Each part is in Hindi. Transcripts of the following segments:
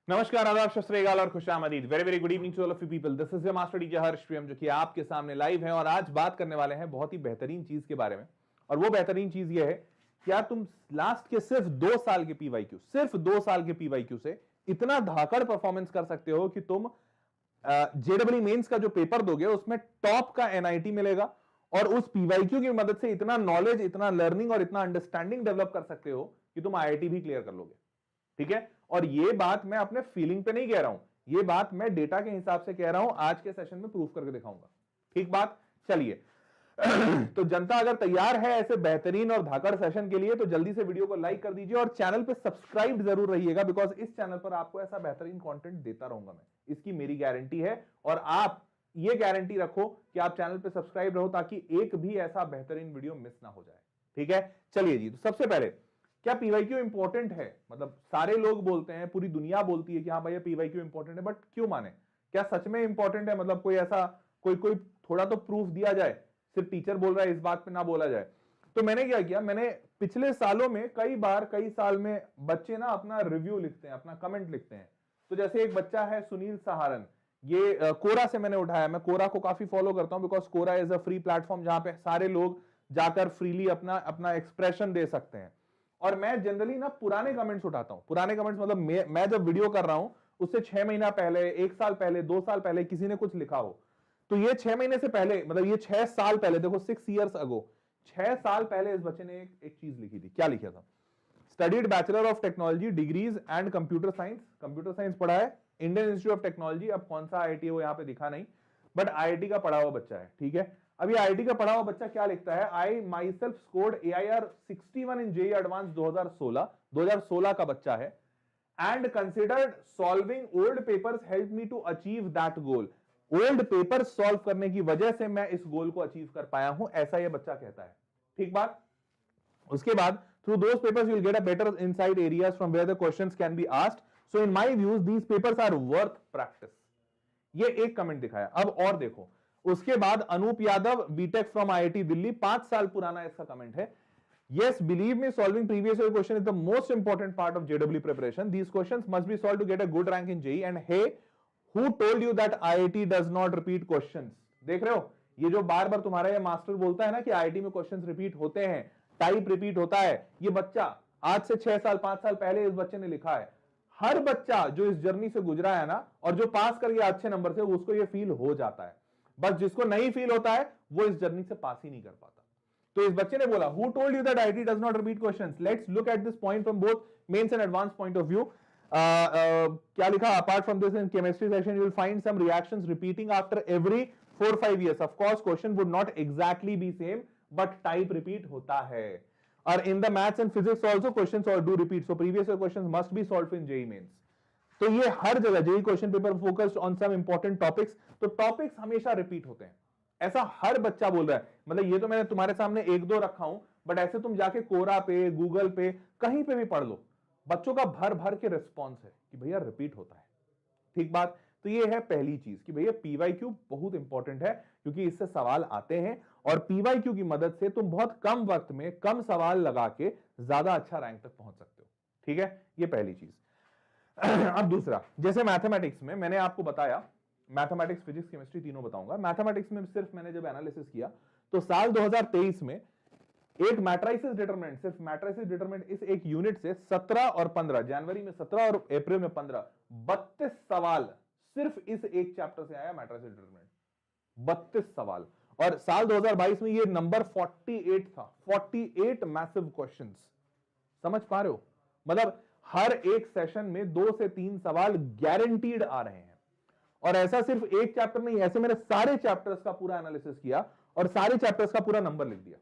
नमस्कार, आदाब, सत श्री अकाल और खुशामदीद। Very very good evening to all of you people. This is your master teacher Harsh Priyam, जो कि आपके सामने लाइव है और आज बात करने वाले हैं बहुत ही बेहतरीन चीज के बारे में। और वो बेहतरीन चीज ये है, क्या तुम लास्ट के सिर्फ 2 साल के पीवाईक्यू, सिर्फ 2 साल के पीवाईक्यू से इतना धाकड़ परफॉर्मेंस कर सकते हो कि तुम जेडब्ल्यू मेंस का जो पेपर दोगे उसमें टॉप का एनआईटी मिलेगा और उस पीवाईक्यू की मदद से इतना नॉलेज, इतना लर्निंग और इतना अंडरस्टैंडिंग डेवलप कर सकते हो कि तुम आईआईटी भी क्लियर कर लोगे। ठीक है, और ये बात मैं अपने फीलिंग पे नहीं कह रहा हूं, ये बात मैं डेटा के हिसाब से कह रहा हूं, आज के सेशन में प्रूफ करके दिखाऊंगा। ठीक बात, चलिए। तो जनता अगर तैयार है ऐसे बेहतरीन और धाकड़ सेशन के लिए तो जल्दी से वीडियो को लाइक कर दीजिए और चैनल पे सब्सक्राइब जरूर रहिएगा, बिकॉज इस चैनल पर आपको ऐसा बेहतरीन कंटेंट देता रहूंगा मैं, इसकी मेरी गारंटी है। और आप ये गारंटी रखो कि आप चैनल पे सब्सक्राइब रहो ताकि एक भी ऐसा बेहतरीन वीडियो मिस ना हो जाए। ठीक है, चलिए जी। तो सबसे पहले, क्या पीवाईक्यू इंपॉर्टेंट है? मतलब सारे लोग बोलते हैं, पूरी दुनिया बोलती है कि हाँ भैया पीवाईक्यू इंपॉर्टेंट है, बट क्यों माने? क्या सच में इंपॉर्टेंट है? मतलब कोई ऐसा कोई थोड़ा तो प्रूफ दिया जाए, सिर्फ टीचर बोल रहा है इस बात पे ना बोला जाए। तो मैंने क्या किया, मैंने पिछले सालों में कई साल में बच्चे ना अपना रिव्यू लिखते हैं, अपना कमेंट लिखते हैं। तो जैसे एक बच्चा है सुनील सहारन, ये कोरा से मैंने उठाया। मैं कोरा को काफी फॉलो करता हूं because Quora is a free platform जहां पे सारे लोग जाकर फ्रीली अपना अपना एक्सप्रेशन दे सकते हैं। और मैं जनरली ना पुराने कमेंट्स उठाता हूं। पुराने कमेंट्स मतलब मैं जब वीडियो कर रहा हूं उससे 6 महीना पहले, 1 साल पहले, 2 साल पहले किसी ने कुछ लिखा हो, तो ये 6 महीने से पहले, मतलब ये 6 साल पहले, देखो 6 ईयर्स अगो, 6 साल पहले इस बच्चे ने एक चीज लिखी थी। क्या लिखा था? Studied bachelor of technology degrees and computer science, computer science पढ़ा है इंडियन इंस्टीट्यूट ऑफ टेक्नोलॉजी। अब कौन सा आईआईटी है वो यहां पे दिखा नहीं, बट आईआईटी का पढ़ा हुआ बच्चा है। ठीक है, अभी आईआईटी का पढ़ा हुआ बच्चा क्या लिखता है? I myself scored AIR 61 in JEE advanced 2016 का बच्चा है। And considered solving old papers help me to achieve that goal. Old paper solve करने की वजह से मैं इस गोल को अचीव कर पाया हूं, ऐसा यह बच्चा कहता है। ठीक बात। उसके बाद, through those papers you will get a better insight areas from where the questions can be asked, so in my views these papers are worth practice. ये एक कमेंट दिखाया। अब और देखो, उसके बाद Anup Yadav BTech from IIT Delhi, 5 साल पुराना इसका कमेंट है। Yes, believe me, solving previous year question is the most important part of JEE preparation. These questions must be solved to get a good rank in JEE. And hey, who told you that IIT does not repeat questions? देख रहे हो, ये जो बार बार तुम्हारा ये मास्टर बोलता है ना कि IIT में क्वेश्चंस रिपीट होते हैं, टाइप रिपीट होता है, ये बच्चा आज से 6 साल 5 साल पहले इस बच्चे ने लिखा है। हर बच्चा जो इस जर्नी से गुजरा है ना और जो पास कर गया अच्छे नंबर से, उसको ये फील हो जाता है। बस जिसको नहीं फील होता है वो इस जर्नी से पास ही नहीं कर पाता। तो इस बच्चे ने बोला, who told you that IIT does not repeat questions? Let's look at this point from both mains and advance point of view. क्या लिखा? Apart from this in chemistry section you will find some reactions repeating after every 4-5 years. Of course, question would not exactly be same, but type repeat होता है। और in the maths and physics also questions all do repeat. So previous year questions must be solved in JEE mains. तो ये हर जगह JEE question paper focused on some important topics, तो टॉपिक्स हमेशा रिपीट होते हैं, ऐसा हर बच्चा बोल रहा है। मतलब ये तो मैंने तुम्हारे सामने 1-2 रखा हूं, बट ऐसे तुम जाके कोरा पे, गूगल पे, कहीं पे भी पढ़ लो, बच्चों का भर भर के रिस्पॉन्स है कि भैया रिपीट होता है। ठीक बात। तो ये है पहली चीज कि भैया पीवाईक्यू बहुत इंपॉर्टेंट है, क्योंकि इससे सवाल आते हैं और पीवाईक्यू की मदद से तुम बहुत कम वक्त में कम सवाल लगा के ज्यादा अच्छा रैंक तक पहुंच सकते हो। ठीक है, ये पहली चीज। अब दूसरा, जैसे मैथमेटिक्स में मैंने आपको बताया, मैथमेटिक्स, फिजिक्स, केमिस्ट्री तीनों बताऊंगा। मैथमेटिक्स में सिर्फ मैंने जब एनालिसिस किया तो साल 2023 में एक मैट्रिसेस डिटरमिनेंट, सिर्फ मैट्रिसेस डिटरमिनेंट इस एक यूनिट से 17 और 15, जनवरी में 17 और अप्रैल में 15, 32 सवाल सिर्फ इस एक चैप्टर से आया, मैट्रिसेस डिटरमिनेंट। 32 सवाल। और साल 2022 में ये नंबर 48 था। 48 मैसिव क्वेश्चंस। समझ पा रहे हो? मतलब हर एक सेशन में 2 से 3 सवाल गारंटीड आ रहे हैं। और ऐसा सिर्फ एक चैप्टर नहीं, ऐसे मैंने सारे चैप्टर्स का पूरा एनालिसिस किया और सारे चैप्टर्स का पूरा नंबर लिख दिया।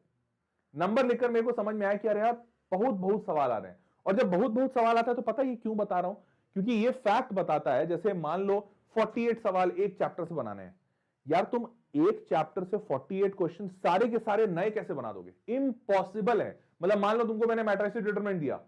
नंबर लिखकर मेरे को समझ में आया कि अरे यार बहुत सवाल आ रहे हैं। और जब बहुत सवाल आता है तो पता है ये क्यों बता रहा हूं? क्योंकि ये फैक्ट बताता है, जैसे मान लो 48 सवाल एक चैप्टर से बनाने हैं, यार तुम एक चैप्टर से 48 क्वेश्चन सारे के सारे नए कैसे बना दोगे? इम्पॉसिबल है। मतलब मान लो तुमको मैंने मैट्रिसेस डिटरमिनेंट दिया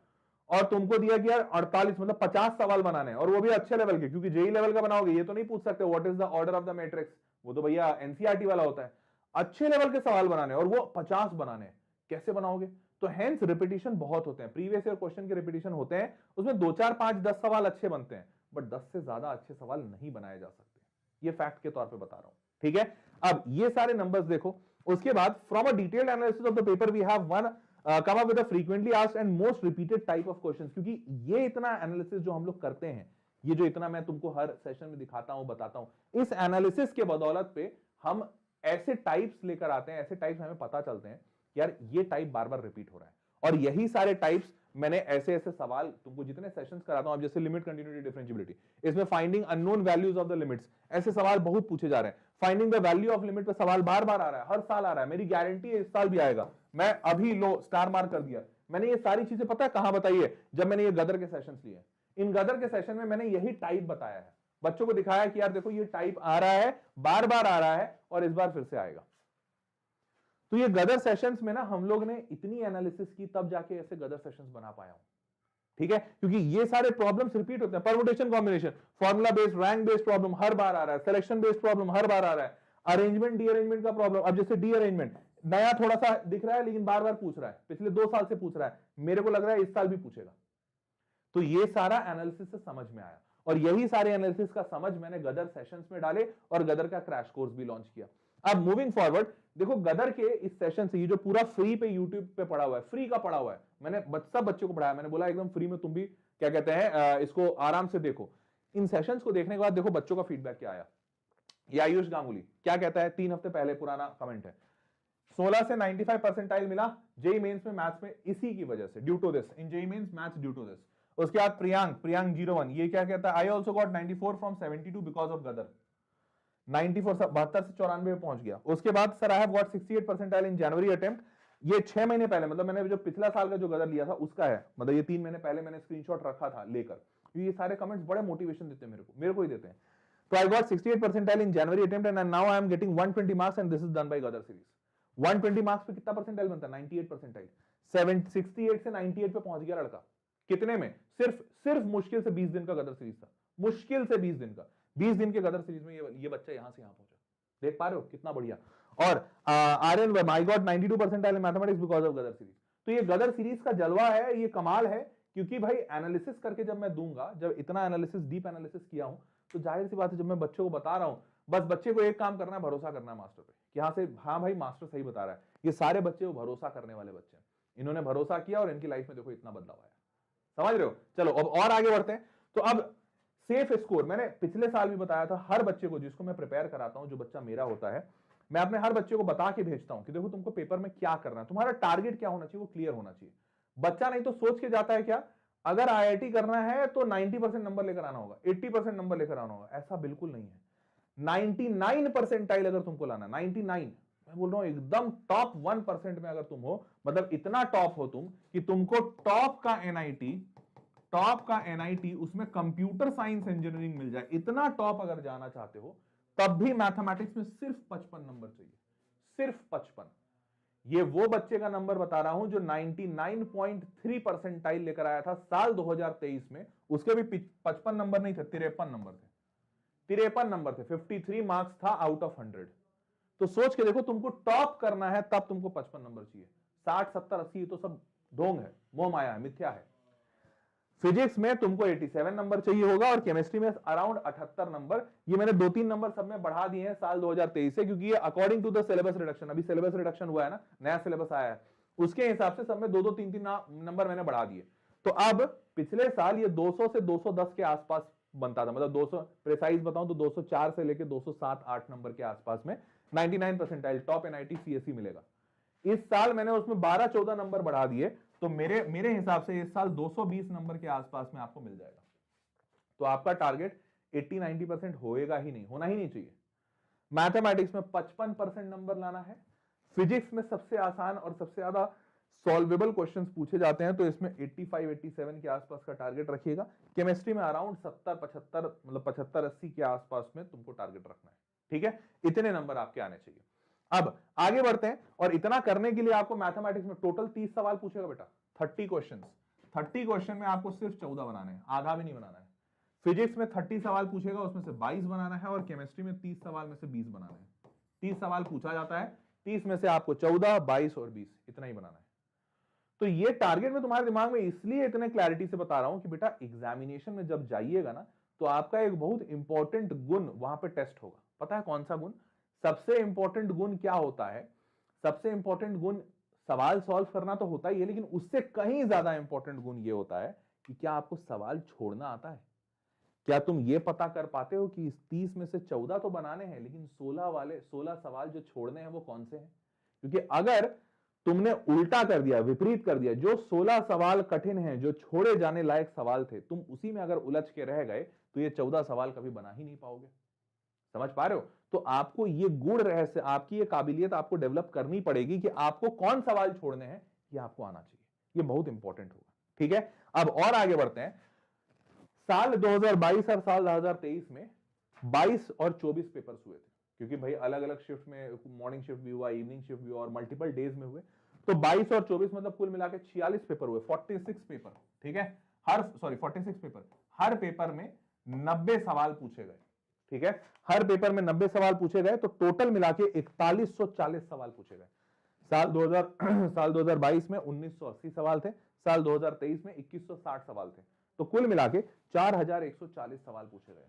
और तुमको दिया कि यार 48 मतलब 50 सवाल बनाने हैं, और वो भी अच्छे लेवल के, क्योंकि जेई लेवल का बनाओगे। ये तो नहीं पूछ सकते what is the order of the matrix, वो तो भैया एनसीईआरटी वाला होता है। अच्छे लेवल के सवाल बनाने और वो 50 बनाने हैं, कैसे बनाओगे? तो हेंस रिपीटिशन बहुत होते हैं, प्रीवियस ईयर क्वेश्चन के रिपीटिशन होते हैं, उसमें 2, 4, 5, 10 सवाल अच्छे बनते हैं, बट 10 से ज्यादा अच्छे सवाल नहीं बनाए जा सकते। ये फैक्ट के तौर पे बता रहा हूं, ठीक है। अब ये सारे नंबर्स देखो, उसके बाद from a detailed analysis of the paper we have one come up with a frequently asked and most repeated type of questions. क्योंकि ये इतना एनालिसिस जो हम लोग करते हैं, ये जो इतना मैं तुमको हर सेशन में दिखाता हूं, बताता हूं, इस एनालिसिस के बदौलत पे हम ऐसे टाइप्स लेकर आते हैं, ऐसे टाइप्स हमें पता चलते हैं यार ये टाइप बार बार रिपीट हो रहा है। और यही सारे टाइप्स मैंने ऐसे ऐसे सवाल तुमको जितने सेशंस कराता हूं, अब जैसे लिमिट, कंटिन्यूटी, डिफरेंशिएबिलिटी, इसमें finding unknown values of the limits, ऐसे सवाल बहुत पूछे जा रहे हैं। Finding the value of limit पे सवाल बार बार आ रहा है, हर साल आ रहा है, मेरी गारंटी है इस साल भी आएगा। मैं अभी लो स्टार मार्क कर दिया। मैंने ये सारी चीजें पता है कहां बताई है? जब मैंने ये गदर के सेशंस लिए। इन गदर के सेशन में मैंने यही टाइप बताया है, बच्चों को दिखाया कि यार देखो ये टाइप आ रहा है, बार बार आ रहा है और इस बार फिर से आएगा। तो ये गदर सेशंस में ना हम लोग ने इतनी एनालिसिस की, तब जाके ऐसे गदर सेशंस बना पाया हूं, ठीक है। क्योंकि ये सारे प्रॉब्लम्स रिपीट होते हैं। Permutation, combination, formula based, rank based problem हर बार आ रहा है, सिलेक्शन बेस्ड प्रॉब्लम हर बार आ रहा है, अरेंजमेंट डी अरेंजमेंट का प्रॉब्लम। अब जैसे डी अरेंजमेंट नया थोड़ा सा दिख रहा है लेकिन बार बार पूछ रहा है, पिछले 2 साल से पूछ रहा है, मेरे को लग रहा है इस साल भी पूछेगा। तो ये सारा एनालिसिस से समझ में आया और यही सारे एनालिसिस का समझ मैंने गदर सेशंस में डाले और गदर का क्रैश कोर्स भी लॉन्च किया। अब मूविंग फॉरवर्ड देखो, गदर के इस सेशन से, ये जो पूरा फ्री पे यूट्यूब पे पड़ा हुआ है, फ्री का पड़ा हुआ है, मैंने सब बच्चों को पढ़ाया। मैंने बोला एकदम फ्री में तुम भी क्या कहते हैं इसको आराम से देखो। इन सेशंस को देखने के बाद देखो बच्चों का फीडबैक क्या आया। ये आयुष गांगुली क्या कहता है, 3 हफ्ते पहले पुराना कमेंट है, 16 से 95 परसेंटाइल मिला जेई मेंस में मैथ्स में इसी की वजह से, due to this, in JEE Mains maths due to this. उसके बाद प्रियांक 01 ये क्या कहता है, I also got 94 from 72 because of गदर। 94 72 से 94 में पहुंच गया। उसके बाद sir I have got 68 percentile in January attempt. ये 6 महीने पहले, मतलब मैंने जो पिछला साल का जो गदर लिया था उसका है, मतलब ये 3 महीने पहले मैंने स्क्रीनशॉट रखा था लेकर। ये सारे कमेंट्स बड़े मोटिवेशन देते हैं मेरे को ही देते हैं। तो I got 68 percentile in January attempt and now I am getting 120 marks and this is done by Gadar series. 120 marks पे कितना परसेंटाइल बनता है? 98 परसेंटाइल। 68 से 98 पे पहुंच गया लड़का। कितने में? सिर्फ मुश्किल से 20 दिन का गदर सीरीज था, मुश्किल से 20 दिन का। 20 दिन के गदर सीरीज में ये बच्चा यहां से यहां पहुंचा। देख पा रहे हो कितना बढ़िया। और Aryan I got 92 percentile in mathematics because of Gadar series. तो ये गदर सीरीज का जलवा है, ये कमाल है। क्योंकि भाई एनालिसिस करके जब मैं दूंगा, जब इतना एनालिसिस, डीप एनालिसिस किया हूं, तो जाहिर सी बात है जब मैं बच्चों को बता रहा हूं, बस बच्चे को एक काम करना है, भरोसा करना है मास्टर पे कि हाँ से हाँ भाई मास्टर सही बता रहा है। ये सारे बच्चे वो भरोसा करने वाले बच्चे हैं। इन्होंने भरोसा किया और इनकी लाइफ में देखो इतना बदलाव आया। समझ रहे हो? चलो अब और आगे बढ़ते हैं। तो अब सेफ स्कोर मैंने पिछले साल भी बताया था, हर बच्चे को जिसको मैं प्रिपेयर कराता हूं, जो बच्चा मेरा होता है, मैं अपने हर बच्चे को बता के भेजता हूं कि देखो तुमको पेपर में क्या करना है, तुम्हारा टारगेट क्या होना चाहिए, वो क्लियर होना चाहिए। बच्चा नहीं तो सोच के जाता है क्या, अगर आईआईटी करना है तो 90% नंबर लेकर आना होगा, 80% नंबर लेकर आना होगा। ऐसा बिल्कुल नहीं है। 99 परसेंटाइल अगर तुमको लाना, 99, मैं बोल रहा हूं एकदम टॉप 1% में अगर तुम हो, मतलब इतना टॉप हो तुम कि तुमको टॉप का एनआईटी उसमें कंप्यूटर साइंस इंजीनियरिंग मिल जाए, इतना टॉप अगर जाना चाहते हो, तब भी मैथमेटिक्स में सिर्फ 55 नंबर चाहिए, सिर्फ 55। ये वो बच्चे का नंबर बता रहा हूं जो 99.3 परसेंटाइल लेकर आया था साल 2023 में। उसके भी 55 नंबर नहीं थे, 53 नंबर थे, 53 नंबर थे, 53 मार्क्स था आउट ऑफ 100। तो सोच के देखो, तुमको टॉप करना है तब तुमको 55 नंबर चाहिए। 60 70 80 तो सब ढोंग है, मोह माया है, मिथ्या है। फिजिक्स में तुमको 87 नंबर चाहिए होगा और केमिस्ट्री में अराउंड 78 नंबर। ये मैंने 2-3 नंबर सब में बढ़ा दिए हैं साल 2023 से, क्योंकि ये according to the syllabus reduction, अभी सिलेबस रिडक्शन हुआ है ना, नया सिलेबस आया है, उसके हिसाब से सब में 2-2 3-3 नंबर मैंने बढ़ा दिए। तो अब पिछले साल ये 200 से 210 के आसपास बनता था, मतलब 200 प्रिसाइज बताऊं तो 204 से लेकर 207-8 नंबर के आसपास में 99 परसेंटाइल टॉप एनआईटी सीएसई मिलेगा। इस साल मैंने उसमें 12-14 नंबर बढ़ा दिए, तो मेरे हिसाब से इस साल 220 नंबर के आसपास में आपको मिल जाएगा। तो आपका टारगेट 80-90% होएगा ही नहीं, होना ही नहीं चाहिए। मैथमेटिक्स में 55% नंबर लाना है। फिजिक्स में सबसे आसान और सबसे ज्यादा सॉल्वेबल क्वेश्चंस पूछे जाते हैं, तो इसमें 85-87 के आसपास का टारगेट रखिएगा। केमिस्ट्री में अराउंड 70-75, मतलब 75-80 के आसपास में तुमको टारगेट रखना है, ठीक है। इतने नंबर आपके आने चाहिए। अब आगे बढ़ते हैं, और इतना करने के लिए आपको मैथमेटिक्स में टोटल 30 सवाल पूछेगा बेटा, 30 क्वेश्चन। 30 क्वेश्चन में आपको सिर्फ 14 बनाने हैं, आधा भी नहीं बनाना है। फिजिक्स में 30 सवाल पूछेगा, उसमें से 22 बनाना है, और केमिस्ट्री में 30 सवाल में से 20 बनाना है। 30 सवाल पूछा जाता है, 30 में से आपको 14, 22 और 20 इतना ही बनाना है। तो ये टारगेट मैं तुम्हारे दिमाग में इसलिए इतने क्लैरिटी से बता रहा हूं कि बेटा एग्जामिनेशन में जब जाइएगा ना, तो आपका एक बहुत इंपॉर्टेंट गुण वहां पे टेस्ट होगा। पता है कौन सा गुण? सबसे इंपॉर्टेंट गुण क्या होता है? सबसे इंपॉर्टेंट गुण सवाल सॉल्व करना तो होता ही है, लेकिन उससे कहीं ज्यादा इंपॉर्टेंट गुण ये होता है कि क्या आपको सवाल छोड़ना आता है। क्या तुम ये पता कर पाते हो कि इस 30 में से 14 तो बनाने हैं, लेकिन 16 सवाल जो छोड़ने हैं वो कौन से हैं? क्योंकि अगर तुमने उल्टा कर दिया, विपरीत कर दिया, जो 16 सवाल कठिन हैं, जो छोड़े जाने लायक सवाल थे, तुम उसी में अगर उलझ के रह गए तो ये 14 सवाल कभी बना ही नहीं पाओगे। समझ पा रहे हो? तो आपको ये गुण रहस्य, आपकी ये काबिलियत आपको डेवलप करनी पड़ेगी कि आपको कौन सवाल छोड़ने हैं, ये आपको आना चाहिए। ये बहुत इंपॉर्टेंट होगा। ठीक है, अब और आगे बढ़ते हैं। साल 2022 और साल 2023 में 22 और 24 पेपर्स हुए थे, क्योंकि भाई अलग अलग शिफ्ट में, मॉर्निंग शिफ्ट भी हुआ, इवनिंग शिफ्ट भी हुआ और मल्टीपल डेज में हुए। तो 22 और 24 मतलब कुल मिला के 46 पेपर हुए, 46 पेपर। ठीक है, 46 पेपर। हर पेपर में 90 सवाल पूछे गए। ठीक है, हर पेपर में 90 सवाल पूछे गए, तो टोटल मिला के 4140 सवाल पूछे गए। साल 2022 में 1980 सवाल थे, साल 2023 में 2160 सवाल थे, तो कुल मिला के 4140 सवाल पूछे गए।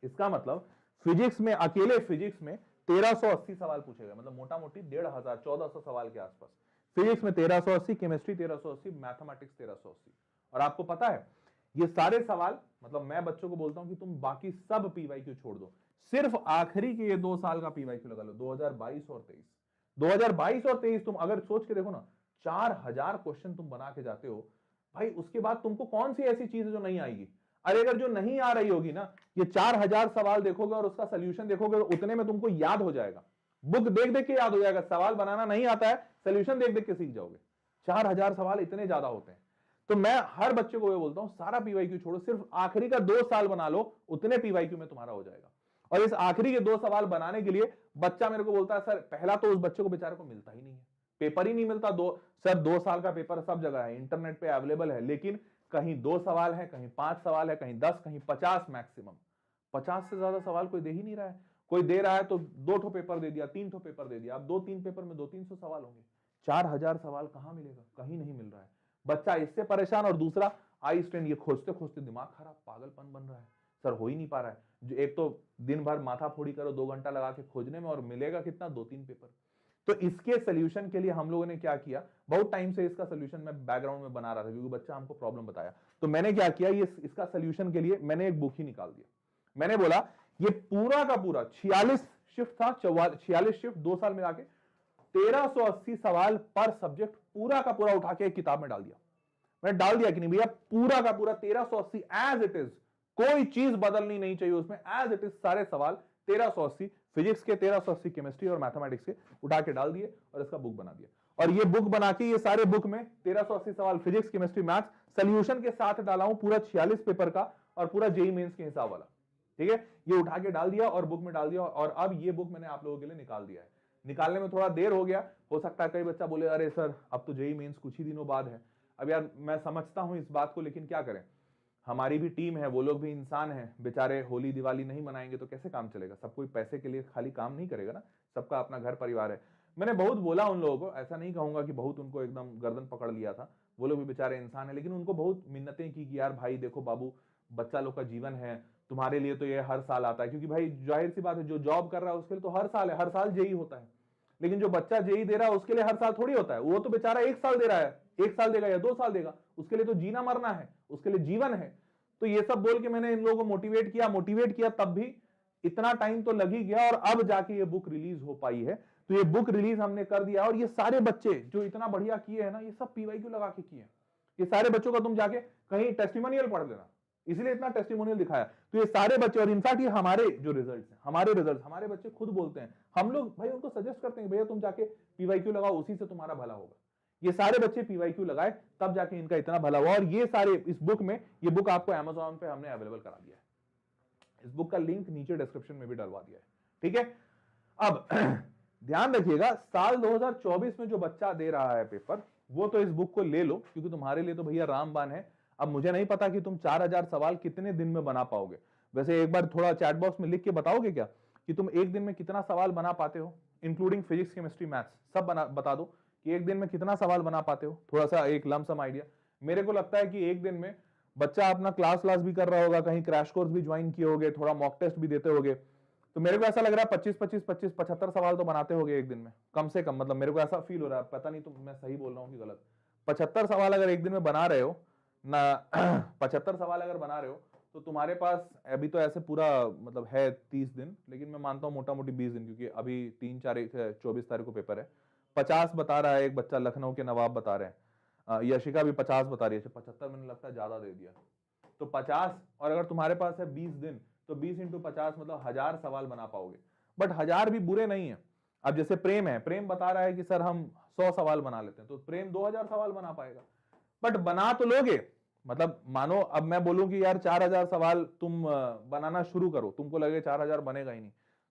इसका मतलब फिजिक्स में, अकेले फिजिक्स में 1380 सवाल पूछे गए, मतलब मोटा मोटी 1500, 1400 सवाल के आसपास। फिजिक्स में 1380, केमिस्ट्री 1380, मैथमेटिक्स 1380। और आपको पता है ये सारे सवाल, मतलब मैं बच्चों को बोलता हूं कि तुम बाकी सब पीवाईक्यू छोड़ दो, सिर्फ आखिरी के ये 2 साल का पीवाईक्यू लगा लो, 2022 और 23। 2022 और 23 तुम अगर सोच के देखो ना, 4000 क्वेश्चन तुम बना के जाते हो भाई, उसके बाद तुमको कौन सी ऐसी चीज है जो नहीं आएगी? अरे अगर जो नहीं आ रही होगी ना, ये 4000 सवाल देखोगे और उसका सोल्यूशन देखोगे तो उतने में तुमको याद हो जाएगा। बुक देख देख के याद हो जाएगा। सवाल बनाना नहीं आता है, सोल्यूशन देख देख के सीख जाओगे। 4000 सवाल इतने ज्यादा होते हैं। तो मैं हर बच्चे को ये बोलता हूं, सारा पीवाईक्यू छोड़ो, सिर्फ आखिरी का 2 साल बना लो, उतने पीवाईक्यू में तुम्हारा हो जाएगा। और इस आखिरी के 2 सवाल बनाने के लिए बच्चा मेरे को बोलता है, सर पहला तो उस बच्चे को बेचारे को मिलता ही नहीं है, पेपर ही नहीं मिलता। सर 2 साल का पेपर सब जगह है, इंटरनेट पे अवेलेबल है, लेकिन कहीं 2 सवाल है, कहीं 5 सवाल है, कहीं 10, कहीं 50 मैक्सिमम। 50 से ज्यादा सवाल कोई दे ही नहीं रहा है। कोई दे रहा है तो 2 ठो पेपर दे दिया, 3 ठो पेपर दे दिया। अब 2-3 पेपर में 200-300 सवाल होंगे। 4000 सवाल कहां मिलेगा? कहीं नहीं मिल रहा है। बच्चा इससे परेशान, और दूसरा आई स्ट्रेन, ये खोजते खोजते दिमाग खराब, पागलपन बन रहा है। सर हो ही नहीं पा रहा है। जो एक तो दिन भर माथा फोड़ी करो 2 घंटा लगा के खोजने में, और मिलेगा कितना? 2-3 पेपर। तो इसके सोल्यूशन के लिए हम लोगों ने क्या किया, बहुत टाइम से इसका सोल्यूशन मैं बैकग्राउंड में बना रहा था, क्योंकि बच्चा हमको प्रॉब्लम बताया। तो मैंने क्या किया, ये इसका सोल्यूशन के लिए मैंने एक बुक ही निकाल दिया। मैंने बोला ये पूरा का पूरा 46 शिफ्ट था, 46 शिफ्ट 2 साल में आके 1380 सवाल पर सब्जेक्ट पूरा का पूरा उठा के एक किताब में डाल दिया। मैंने डाल दिया कि नहीं भैया, पूरा का पूरा 1380 एज इट इज, कोई चीज बदलनी नहीं चाहिए उसमें, एज इट इज सारे सवाल 1380 फिजिक्स के, 1380 केमिस्ट्री और मैथमेटिक्स के उठा के डाल दिए और इसका बुक बना दिया। और ये बुक बना के ये सारे बुक में 1380 सवाल फिजिक्स, केमिस्ट्री, मैथ्स सोल्यूशन के साथ डाला हूं, पूरा 46 पेपर का और पूरा जेईई मेंस के हिसाब वाला। ठीक है, ये उठा के डाल दिया और बुक में डाल दिया। और अब ये बुक मैंने आप लोगों के लिए निकाल दिया है। निकालने में थोड़ा देर हो गया, हो सकता है कई बच्चा बोले अरे सर अब तो जेईई मेंस कुछ ही दिनों बाद है। अब यार मैं समझता हूं इस बात को, लेकिन क्या करें, हमारी भी टीम है, वो लोग भी इंसान हैं बेचारे। होली दिवाली नहीं मनाएंगे तो कैसे काम चलेगा? सब कोई पैसे के लिए खाली काम नहीं करेगा ना, सबका अपना घर परिवार है। मैंने बहुत बोला उन लोगों को, ऐसा नहीं कहूंगा कि बहुत उनको एकदम गर्दन पकड़ लिया था, वो लोग भी बेचारे इंसान है, लेकिन उनको बहुत मिन्नतें की कि यार भाई देखो बाबू, बच्चा लोग का जीवन है, तुम्हारे लिए तो ये हर साल आता है। क्योंकि भाई जाहिर सी बात है, जो जॉब कर रहा है उसके लिए तो हर साल है, हर साल जेईई होता है। लेकिन जो बच्चा जेईई दे रहा है उसके लिए हर साल थोड़ी होता है। वो तो बेचारा 1 साल दे रहा है, 1 साल देगा या 2 साल देगा, उसके लिए तो जीना मरना है, उसके लिए जीवन है। तो ये सब बोल के मैंने इन लोगों को मोटिवेट किया, तब भी इतना टाइम तो लग ही गया, और अब जाके ये बुक रिलीज हो पाई है। तो ये बुक रिलीज हमने कर दिया, और ये सारे बच्चे जो इतना बढ़िया किए हैं ना, ये सब पीवाईक्यू लगा के किए। ये सारे बच्चों का तुम जाके कहीं टेस्टिमोनियल पढ़ लेना, इसलिए इतना टेस्टिमोनियल दिखाया। तो ये सारे बच्चे, और इनफैक्ट ये हमारे जो रिजल्ट्स हैं, हमारे बच्चे खुद बोलते हैं, हम लोग भाई उनको सजेस्ट करते हैं भैया तुम जाके पीवाईक्यू लगाओ, उसी से तुम्हारा भला होगा। ये सारे बच्चे पीवाईक्यू लगाए, तब जाके इनका इतना भला हुआ। और ये सारे इस बुक में, ये बुक आपको अमेज़न पे हमने अवेलेबल करा दिया है। इस बुक का लिंक नीचे डिस्क्रिप्शन में भी डलवा दिया है। ठीक है, अब ध्यान रखिएगा, साल 2024 में जो बच्चा दे रहा है पेपर, वो तो इस बुक को ले लो, क्योंकि तुम्हारे लिए तो भैया रामबाण है। अब मुझे नहीं पता कि तुम 4000 सवाल कितने दिन में बना पाओगे। वैसे एक बार थोड़ा चैट बॉक्स में लिख के बताओगे क्या कि तुम एक दिन में कितना सवाल बना पाते हो, इंक्लूडिंग फिजिक्स, केमिस्ट्री, मैथ्स सब बता दो कि एक दिन में कितना सवाल बना पाते हो। थोड़ा सा एक लमसम आइडिया। मेरे को लगता है कि एक दिन में बच्चा अपना क्लास भी कर रहा होगा, कहीं क्रैश कोर्स भी ज्वाइन किए होगे, थोड़ा मॉक टेस्ट भी देते होगे, तो मेरे को ऐसा लग रहा है 75 सवाल तो बनाते होगे एक दिन में कम से कम। मतलब मेरे को ऐसा फील हो रहा है, पता नहीं तो मैं सही बोल रहा हूँ कि गलत। 75 सवाल अगर एक दिन में बना रहे हो ना 75 सवाल अगर बना रहे हो तो तुम्हारे पास अभी तो ऐसे पूरा मतलब है 30 दिन, लेकिन मैं मानता हूँ मोटा मोटी 20 दिन, क्योंकि अभी 24 तारीख को पेपर है। 50 बता रहा है एक बच्चा, लखनऊ के नवाब बता रहे हैं, यशिका भी 50 बता रही है। 75 मैंने लगता है ज्यादा दे दिया। तो 50, और अगर तुम्हारे पास है 20 दिन, तो 20 इंटू 50 मतलब 1000 सवाल बना पाओगे। बट 1000 भी बुरे नहीं है। अब जैसे प्रेम है, प्रेम बता रहा है कि सर हम 100 सवाल बना लेते हैं, तो प्रेम 2000 सवाल बना पाएगा। बट बना तो लोगे, मतलब मानो अब मैं बोलूं कि यार 4000 सवाल तुम बनाना शुरू करो, तुमको लगे 4000 बनेगा ही नहीं,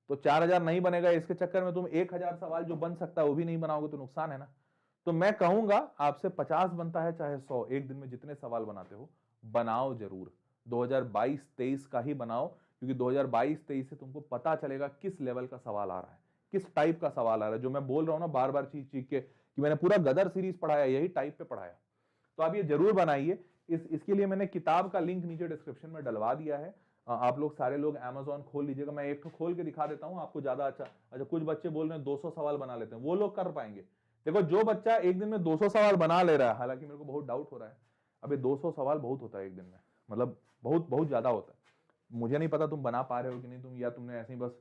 तो 4000 नहीं बनेगा, इसके चक्कर में तुम 1000 सवाल जो बन सकता है वो भी नहीं बनाओगे, तो नुकसान है ना। तो मैं कहूंगा आपसे 50 बनता है चाहे 100, एक दिन में जितने सवाल बनाते हो बनाओ जरूर। 2022-23 का ही बनाओ, क्योंकि 2022-23 से तुमको पता चलेगा किस लेवल का सवाल आ रहा है, किस टाइप का सवाल आ रहा है। जो मैं बोल रहा हूं ना बार बार चीख चीख के कि मैंने पूरा गदर सीरीज पढ़ाया, यही टाइप पे पढ़ाया। तो आप ये जरूर बनाइए। इसके लिए मैंने किताब का लिंक नीचे डिस्क्रिप्शन में डलवा दिया है। आप लोग सारे लोग Amazon खोल लीजिएगा, मैं एक तो खोल के दिखा देता हूं आपको ज्यादा अच्छा। कुछ बच्चे बोल रहे हैं 200 सवाल बना लेते हैं, वो लोग कर पाएंगे। देखो जो बच्चा एक दिन में 200 सवाल बना ले रहा है, हालांकि मेरे को बहुत डाउट हो रहा है, अबे 200 सवाल बहुत होता है एक दिन में, मतलब बहुत बहुत ज्यादा होता है। मुझे नहीं पता तुम बना पा रहे हो कि नहीं, तुम या तुमने ऐसे ही बस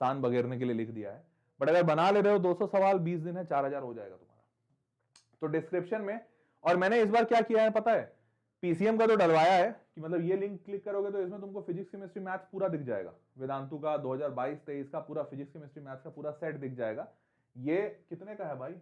शान बगेरने के लिए लिख दिया है। बट अगर बना ले रहे हो 200 सवाल 20 दिन है, 4000 हो जाएगा तुम्हारा। तो डिस्क्रिप्शन में, और मैंने इस बार क्या किया है पता है, पीसीएम का तो डलवाया है कि मतलब ये लिंक क्लिक करोगे तो इसमें तुमको फिजिक्स केमिस्ट्री मैथ्स पूरा दिख जाएगा, वेदांतु का 2022-23 का पूरा फिजिक्स केमिस्ट्री मैथ्स का पूरा सेट दिख जाएगा। ये कितने का है भाई,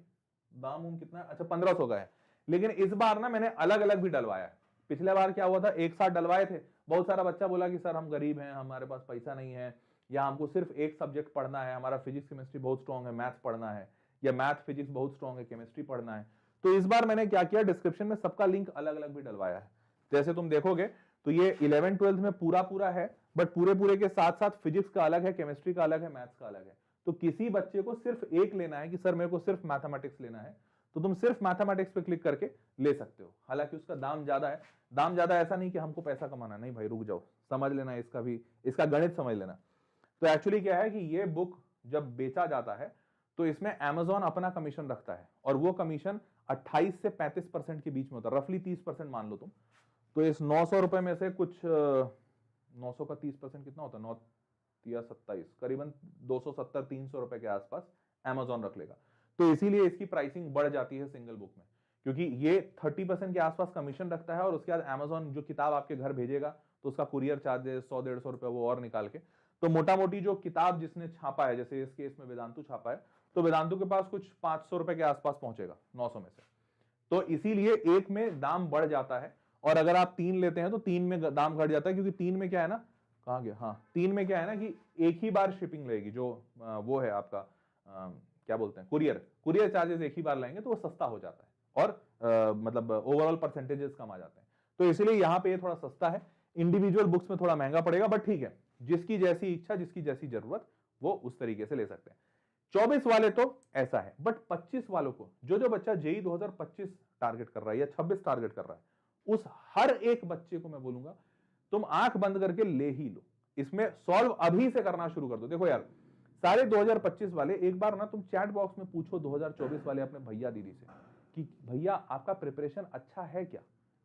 दाम कितना है, अच्छा 1500 का है। लेकिन इस बार ना मैंने अलग अलग भी डलवाया है। पिछले बार क्या हुआ था, एक साथ डलवाए थे, बहुत सारा बच्चा बोला कि सर हम गरीब हैं, हमारे पास पैसा नहीं है, या हमको सिर्फ एक सब्जेक्ट पढ़ना है, हमारा फिजिक्स केमिस्ट्री बहुत स्ट्रॉन्ग है, मैथ्स पढ़ना है, या मैथ फिजिक्स बहुत स्ट्रॉन्ग है, केमिस्ट्री पढ़ना है। तो इस बार मैंने क्या किया, डिस्क्रिप्शन में सबका लिंक अलग अलग भी डलवाया है। जैसे तुम देखोगे तो ये 11-12 में पूरा पूरा है, बट पूरे पूरे के साथ साथ फिजिक्स का अलग है, केमिस्ट्री का अलग है, मैथ्स का अलग है। तो किसी बच्चे को सिर्फ एक लेना है कि सर मेरे को सिर्फ मैथमेटिक्स लेना है, तो तुम सिर्फ मैथमेटिक्स पे क्लिक करके ले सकते हो। हालांकि उसका दाम ज्यादा है, दाम ज्यादा ऐसा नहीं कि हमको पैसा कमाना, नहीं भाई रुक जाओ, समझ लेना इसका भी, इसका गणित समझ लेना। तो एक्चुअली क्या है कि ये बुक जब बेचा जाता है तो इसमें Amazon अपना कमीशन रखता है, और वो कमीशन 28 से 35% के बीच में होता है, रफली 30% मान लो तुम। तो इस 900 रुपए में से कुछ 900 का 30% कितना होता है, 9 या 27, करीबन 270-300 रुपए के आसपास Amazon रख लेगा। तो इसीलिए इसकी प्राइसिंग बढ़ जाती है सिंगल बुक में, क्योंकि ये 30% के आसपास कमीशन रखता है, और उसके बाद Amazon जो किताब आपके घर भेजेगा तो उसका कुरियर चार्जेस 100-150 रुपए वो और निकाल के, तो मोटा मोटी जो किताब जिसने छापा है, जैसे इस केस में वेदांतु छापा है, तो वेदांतु के पास कुछ 500 रुपए के आसपास पहुंचेगा 900 में से। तो इसीलिए एक में दाम बढ़ जाता है, और अगर आप 3 लेते हैं तो 3 में दाम घट जाता है, क्योंकि 3 में क्या है ना, कहाँ गया, हाँ 3 में क्या है ना कि एक ही बार शिपिंग लगेगी, जो वो है आपका क्या बोलते हैं, कुरियर चार्जेस एक ही बार लेंगे तो वो सस्ता हो जाता है, और मतलब ओवरऑल परसेंटेजेस कम आ जाते हैं। तो इसलिए यहाँ पे ये थोड़ा सस्ता है, इंडिविजुअल बुक्स में थोड़ा महंगा पड़ेगा, बट ठीक है, जिसकी जैसी इच्छा, जिसकी जैसी जरूरत, वो उस तरीके से ले सकते हैं। 24 वाले तो ऐसा है, बट 25 वालों को, जो बच्चा जेई 2025 टारगेट कर रहा है या 26 टारगेट कर रहा है, उस हर एक बच्चे को मैं बोलूंगा तुम आंख बंद करके ले ही लो, इसमें सॉल्व अभी से करना शुरू कर दो। देखो यार, सारे 2025 वाले एक बार ना तुम चैट बॉक्स में पूछो 2024 वाले अपने भैया दीदी से कि भैया आपका प्रिपरेशन अच्छा है क्या,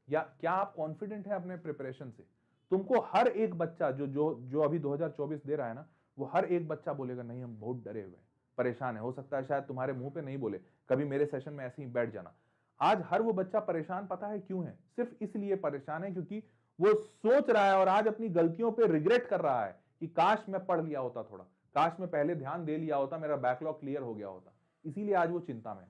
या क्या आप कॉन्फिडेंट है अपने प्रिपरेशन से। तुमको हर एक बच्चा जो जो जो अभी 2024 दे रहा है ना, वो हर एक बच्चा बोलेगा नहीं हम बहुत डरे हुए हैं, परेशान है। हो सकता है शायद तुम्हारे मुंह पे नहीं बोले, कभी मेरे सेशन में ऐसे ही बैठ जाना। आज हर वो बच्चा परेशान पता है क्यों है, सिर्फ इसलिए परेशान है क्योंकि वो सोच रहा है और आज अपनी गलतियों पे रिग्रेट कर रहा है कि काश मैं पढ़ लिया होता, थोड़ा काश मैं पहले ध्यान दे लिया होता, मेरा बैकलॉग क्लियर हो गया होता। इसीलिए आज वो चिंता में है।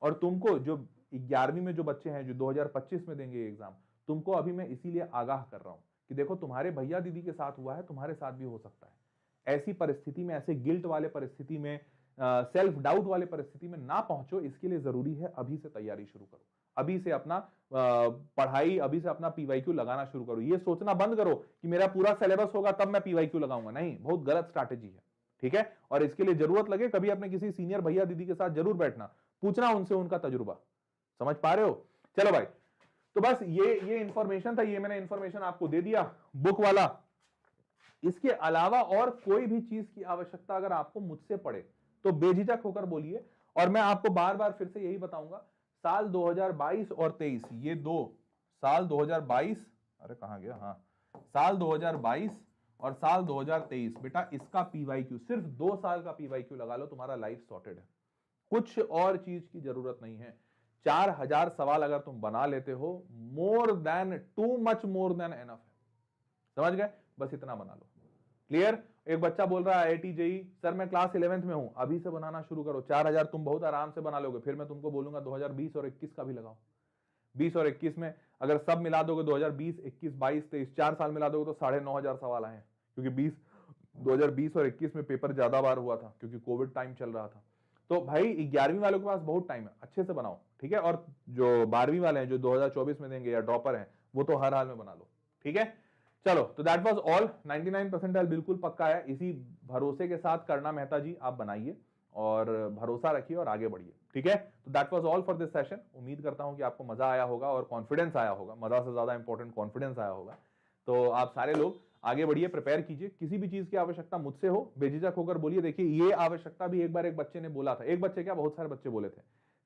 और तुमको जो 11वीं में जो बच्चे हैं जो 2025 में देंगे एग्जाम, तुमको अभी मैं इसीलिए आगाह कर रहा हूं कि देखो तुम्हारे भैया दीदी के साथ हुआ है, तुम्हारे साथ भी हो सकता है। ऐसी परिस्थिति में, ऐसे गिल्ट वाले परिस्थिति में, सेल्फ डाउट वाले परिस्थिति में ना पहुंचो, इसके लिए जरूरी है अभी से तैयारी शुरू करो, अभी से अपना पढ़ाई, अभी से अपना पीवाईक्यू लगाना शुरू करो। ये सोचना बंद करो कि मेरा पूरा सिलेबस होगा तब मैं पीवाईक्यू लगाऊंगा, नहीं, बहुत गलत स्ट्रैटेजी है, ठीक है। और इसके लिए जरूरत लगे कभी अपने किसी सीनियर भैया दीदी के साथ जरूर बैठना, पूछना उनसे उनका तजुर्बा, समझ पा रहे हो। चलो भाई, तो बस ये इंफॉर्मेशन था, ये मैंने इंफॉर्मेशन आपको दे दिया बुक वाला। इसके अलावा और कोई भी चीज की आवश्यकता अगर आपको मुझसे पड़े तो बेझिझक होकर बोलिए। और मैं आपको बार बार फिर से यही बताऊंगा, साल 2022 और 23 ये दो साल 2022, अरे कहां गया, हाँ साल 2022 और साल 2023, बेटा इसका पीवाईक्यू सिर्फ 2 साल का पीवाईक्यू लगा लो, तुम्हारा लाइफ सॉर्टेड है, कुछ और चीज की जरूरत नहीं है। 4000 सवाल अगर तुम बना लेते हो, more than too much more than enough है, समझ गए? बस इतना बना लो। क्लियर? एक बच्चा बोल रहा है आईआईटी जेई सर मैं क्लास 11th में हूं, अभी से बनाना शुरू करो, 4000 तुम बहुत आराम से बना लोगे। फिर मैं तुमको बोलूंगा 2020 और 21 का भी लगाओ। 20 और 21 में अगर सब मिला दोगे 2020, 21, 22, 23 4 साल मिला दोगे तो 9500 सवाल आए हैं, क्योंकि 2020 और 21 में पेपर ज्यादा बार हुआ था क्योंकि कोविड टाइम चल रहा था। तो भाई 11वीं वालों के पास बहुत टाइम है, अच्छे से बनाओ, ठीक है? और जो 12वीं वाले हैं जो 2024 में देंगे या ड्रॉपर हैं, वो तो हर हाल में बना लो, ठीक है? चलो, तो दैट वाज ऑल। 99 परसेंटाइल बिल्कुल पक्का है, इसी भरोसे के साथ करना मेहता जी, आप बनाइए और भरोसा रखिए और आगे बढ़िए, ठीक है? तो that was all for this session. उम्मीद करता हूं कि आपको मजा आया होगा और कॉन्फिडेंस आया होगा, मजा से ज्यादा इंपॉर्टेंट कॉन्फिडेंस आया होगा। तो आप सारे लोग आगे बढ़िए, प्रिपेयर कीजिए, किसी भी चीज की आवश्यकता मुझसे हो बेझिझक होकर बोलिए। देखिए ये आवश्यकता भी एक बार एक बच्चे ने बोला था, एक बच्चे क्या बहुत सारे बच्चे बोले थे,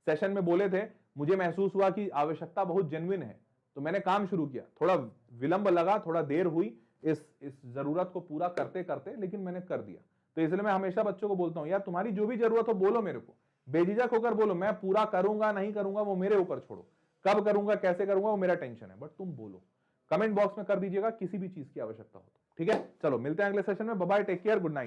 सेशन में बोले थे, मुझे महसूस हुआ कि आवश्यकता बहुत जेन्युइन है, तो मैंने काम शुरू किया, थोड़ा विलंब लगा, थोड़ा देर हुई इस जरूरत को पूरा करते करते, लेकिन मैंने कर दिया। तो इसलिए मैं हमेशा बच्चों को बोलता हूं, यार तुम्हारी जो भी जरूरत हो बोलो मेरे को, बेझिझक होकर बोलो, मैं पूरा करूंगा नहीं करूंगा वो मेरे ऊपर छोड़ो, कब करूंगा कैसे करूंगा वो मेरा टेंशन है, बट तुम बोलो, कमेंट बॉक्स में कर दीजिएगा किसी भी चीज की आवश्यकता हो तो, ठीक है? चलो मिलते हैं अगले सेशन में, bye bye, take care, good night.